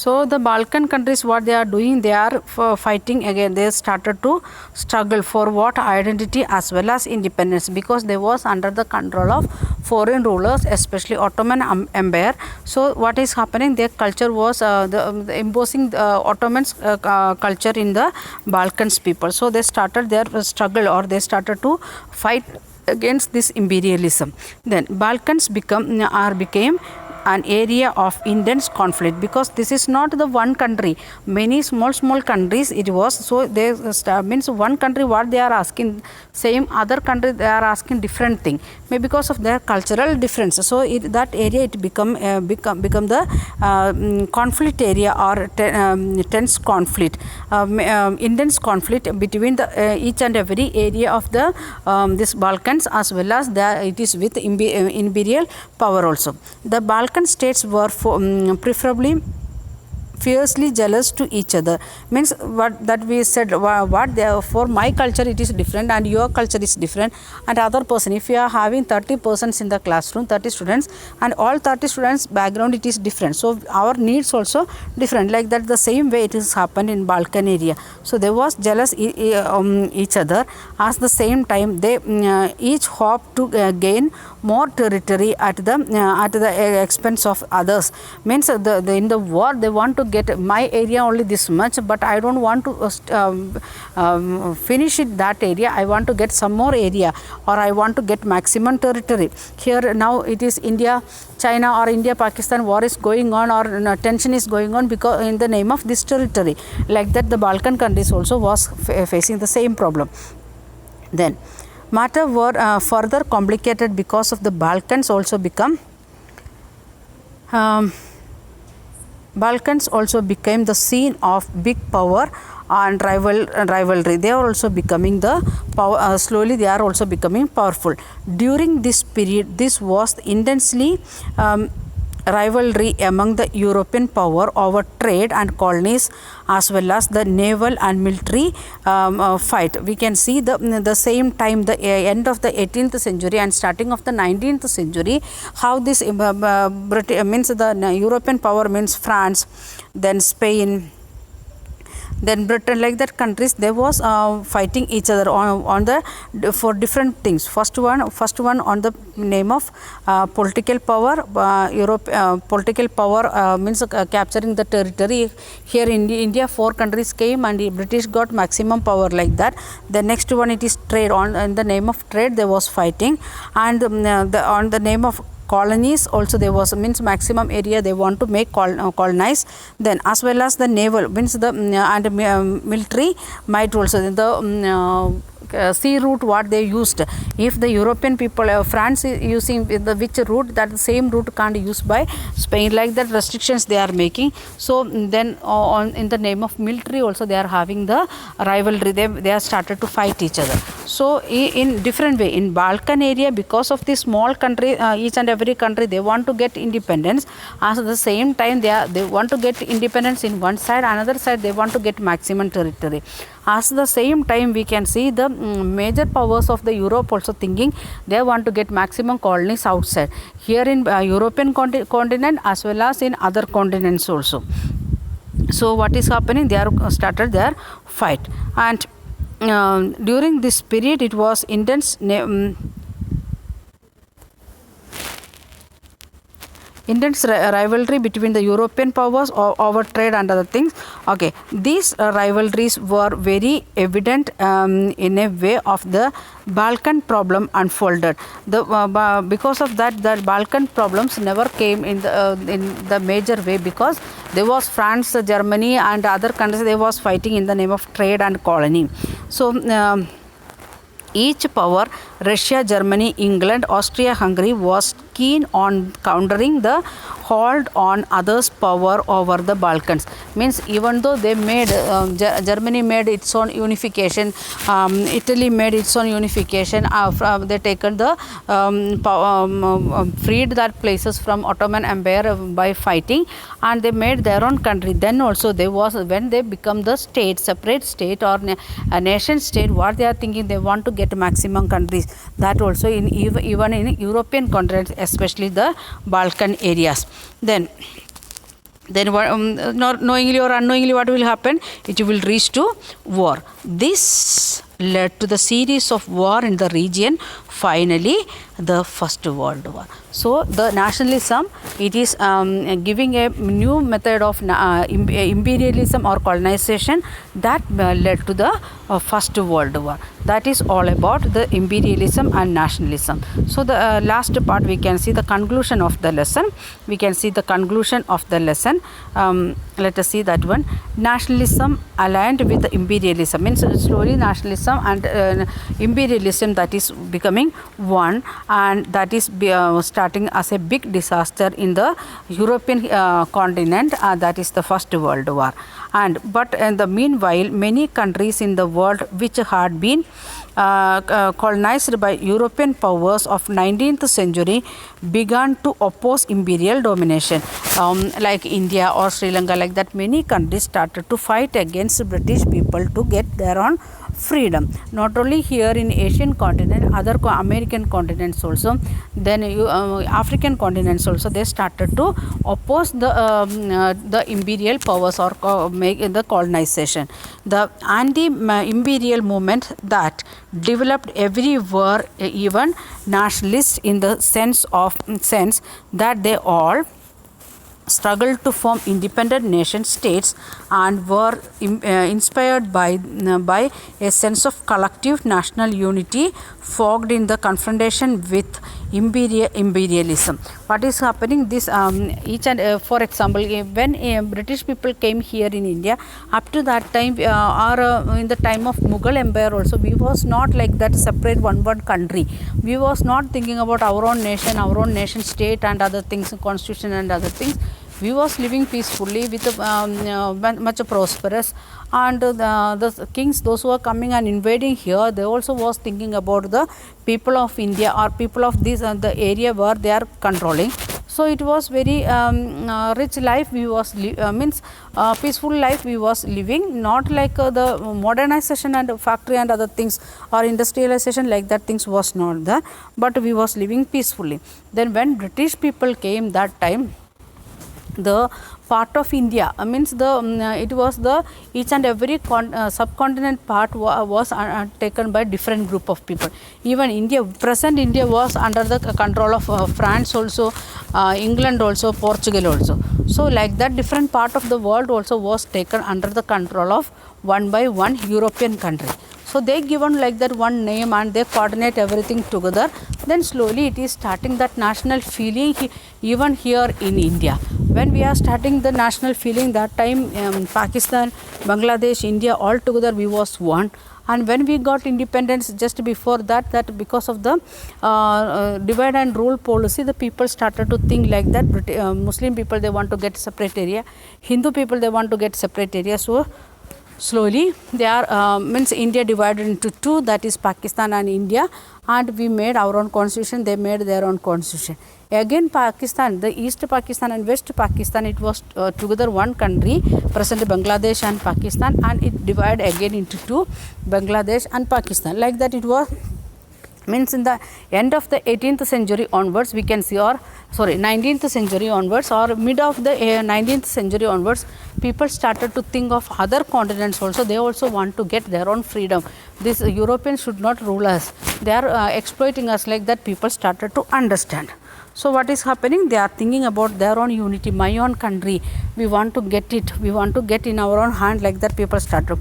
So the Balkan countries, what they are doing, they are fighting again. They started to struggle for what identity as well as independence, because they was under the control of foreign rulers, especially Ottoman Empire. So what is happening? Their culture was imposing Ottoman's culture in the Balkans people. So they started their struggle, or they started to fight against this imperialism. Then Balkans became an area of intense conflict, because this is not the one country, many small countries it was. So they means one country what they are asking, same other country they are asking different thing, maybe because of their cultural difference. So that area it become the conflict area, or tense conflict, intense conflict between the each and every area of the this Balkans, as well as it is with imperial power also. The Balkan states were preferably fiercely jealous to each other, means what that we said, what they, for my culture it is different and your culture is different, and other person, if you are having 30 persons in the classroom, 30 students, and all 30 students background it is different, so our needs also different, like that the same way it is happened in Balkan area. So they was jealous each other. At the same time they each hoped to gain more territory at the expense of others, means in the war they want to get my area only this much, but I don't want to finish it that area, I want to get some more area, or I want to get maximum territory. Here now it is India China or India Pakistan war is going on, or tension is going on because in the name of this territory, like that the Balkan countries also was facing the same problem. Then matter were further complicated because of the Balkans also became the scene of big power and rivalry. They are also becoming the power, slowly they are also becoming powerful. During this period, this was intensely rivalry among the European power over trade and colonies, as well as the naval and military fight. We can see the same time, the end of the 18th century and starting of the 19th century, how this means the European power, means France, then Spain, then Britain, like that countries, they was fighting each other on the for different things. First one on the name of political power. Political power means capturing the territory. Here in India 4 countries came and the British got maximum power, like that. The next one it is trade. In the name of trade they was fighting, and on the name of colonies also there was, means maximum area they want to make colonize. Then as well as the naval, means the and military might also, the sea route what they used. If the European people, France is using the which route, that same route can't use by Spain, like that restrictions they are making. So then in the name of military also they are having the rivalry, they are started to fight each other. So in different way in Balkan area, because of the small country, each and every country they want to get independence. At the same time they want to get independence in one side, another side they want to get maximum territory. At the same time we can see the major powers of the Europe also thinking they want to get maximum colonies outside, here in European continent as well as in other continents also. So what is happening, they are started their fight, and during this period it was intense rivalry between the European powers over trade and other things. Okay, these rivalries were very evident in a way of the Balkan problem unfolded. Because of that, the Balkan problems never came in the major way, because there was France, Germany and other countries, they was fighting in the name of trade and colony. So each power, Russia, Germany, England, Austria, Hungary, was keen on countering the hold on others' power over the Balkans. Means even though they made, Germany made its own unification, Italy made its own unification, they taken the freed that places from Ottoman Empire by fighting, and they made their own country. Then also there was, when they become the state, separate state or a nation state, what they are thinking, they want to get maximum countries. That also in even in European continents, especially the Balkan areas. Then then not knowingly or unknowingly what will happen, it will reach to war. This led to the series of war in the region, finally the First World War. So the nationalism, it is giving a new method of imperialism or colonization that led to the First World War. That is all about the imperialism and nationalism. So the last part, we can see the conclusion of the lesson. We can see the conclusion of the lesson. Let us see that one. Nationalism aligned with the imperialism, means slowly nationalism and imperialism, that is becoming one, and that is starting as a big disaster in the European continent, that is the First World War. And but in the meanwhile, many countries in the world which had been colonized by European powers of 19th century began to oppose imperial domination, like India or Sri Lanka, like that many countries started to fight against British people to get their own freedom. Not only here in Asian continent, other American continents also, then African continents also, they started to oppose the imperial powers or make the colonization. The anti-imperial movement that developed everywhere, even nationalists, in the sense that they all struggled to form independent nation states and were inspired by a sense of collective national unity fogged in the confrontation with imperialism. What is happening, this each and for example, when British people came here in India, up to that time or in the time of Mughal Empire also, we was not like that separate one country. We was not thinking about our own nation state and other things, constitution and other things. We was living peacefully with much prosperous, and the kings, those who are coming and invading here, they also was thinking about the people of India or people of this the area where they are controlling. So it was very rich life we was means peaceful life we was living, not like the modernization and factory and other things or industrialization, like that things was not there, but we was living peacefully. Then when British people came, that time the part of India, means the it was the each and every subcontinent part was taken by different group of people. Even India, present India, was under the control of France also, England also, Portugal also. So like that, different part of the world also was taken under the control of one by one European country. So they given like that one name and they coordinate everything together. Then slowly it is starting that national feeling even here in India. When we are starting the national feeling, that time Pakistan, Bangladesh, India, all together we was one. And when we got independence, just before that because of the divide and rule policy, the people started to think like that. Muslim people, they want to get separate area. Hindu people, they want to get separate area. So slowly they are means India divided into two, that is Pakistan and India, and we made our own constitution, they made their own constitution. Again Pakistan, the East Pakistan and West Pakistan, it was together one country, present Bangladesh and Pakistan, and it divided again into two, Bangladesh and Pakistan. Like that it was, means in the end of the 18th century onwards, we can see, or sorry 19th century onwards, or mid of the 19th century onwards, people started to think of other continents also. They also want to get their own freedom. This Europeans should not rule us, they are exploiting us, like that people started to understand. So what is happening, they are thinking about their own unity, my own country, we want to get it, we want to get in our own hand, like that people started.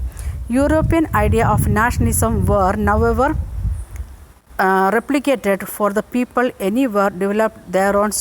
European idea of nationalism were however replicated for the people anywhere, developed their own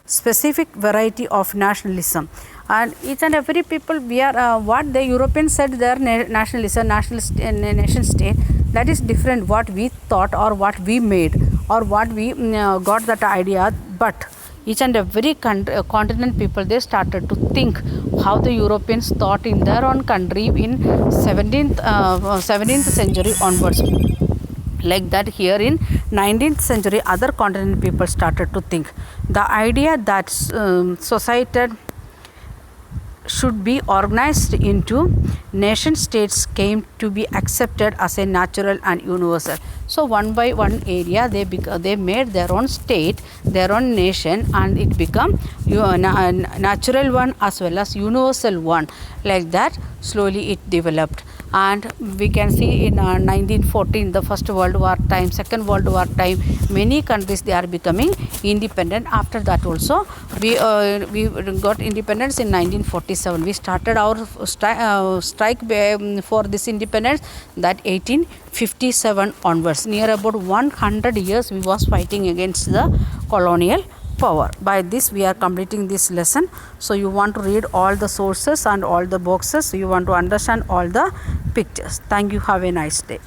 specific variety of nationalism. And each and every people, we are what the Europeans said their nationalism, nationalist nation state, that is different what we thought or what we made or what we got that idea. But each and every continent people, they started to think how the Europeans thought in their own country in 17th century onwards. Like that here in 19th century, other continent people started to think the idea that society should be organized into nation states came to be accepted as a natural and universal. So one by one area they made their own state, their own nation, and it become natural one as well as universal one. Like that slowly it developed. And we can see in 1914, the First World War time, Second World War time, many countries they are becoming independent. After that also we got independence in 1947. We started our strike for this independence that 1857 onwards. Near about 100 years we was fighting against the colonial power. By this we are completing this lesson. So you want to read all the sources and all the boxes. You want to understand all the pictures. Thank you. Have a nice day.